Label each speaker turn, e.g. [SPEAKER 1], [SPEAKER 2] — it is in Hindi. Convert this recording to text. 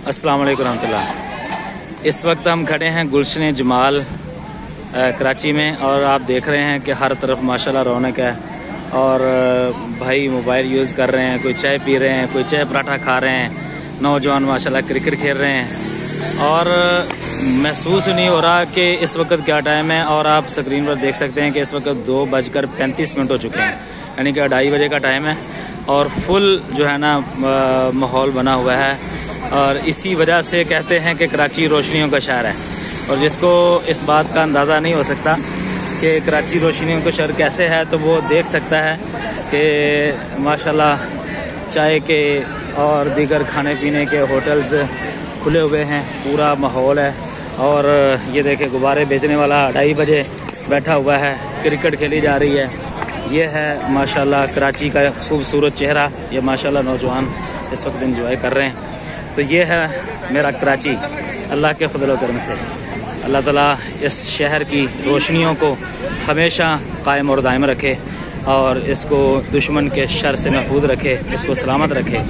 [SPEAKER 1] अस्सलाम वालेकुम रहमतुल्लाह। इस वक्त हम खड़े हैं गुलशन जमाल कराची में और आप देख रहे हैं कि हर तरफ माशाल्लाह रौनक है और भाई मोबाइल यूज़ कर रहे हैं, कोई चाय पी रहे हैं, कोई चाय पराठा खा रहे हैं, नौजवान माशाल्लाह क्रिकेट खेल रहे हैं और महसूस नहीं हो रहा कि इस वक्त क्या टाइम है। और आप स्क्रीन पर देख सकते हैं कि इस वक्त 2:35 हो चुके हैं, यानी कि 2:30 बजे का टाइम है और फुल जो है ना माहौल बना हुआ है। और इसी वजह से कहते हैं कि कराची रोशनियों का शहर है और जिसको इस बात का अंदाज़ा नहीं हो सकता कि कराची रोशनियों का शहर कैसे है तो वो देख सकता है कि माशाल्लाह चाय के और दीगर खाने पीने के होटल्स खुले हुए हैं, पूरा माहौल है। और ये देखें गुब्बारे बेचने वाला 2:30 बजे बैठा हुआ है, क्रिकेट खेली जा रही है। ये है माशाल्लाह कराची का खूबसूरत चेहरा, ये माशाल्लाह नौजवान इस वक्त एंजॉय कर रहे हैं। तो ये है मेरा कराची। अल्लाह के फजल करम से अल्लाह ताला इस शहर की रोशनियों को हमेशा कायम और दायम रखे और इसको दुश्मन के शर से महफूज रखे, इसको सलामत रखे।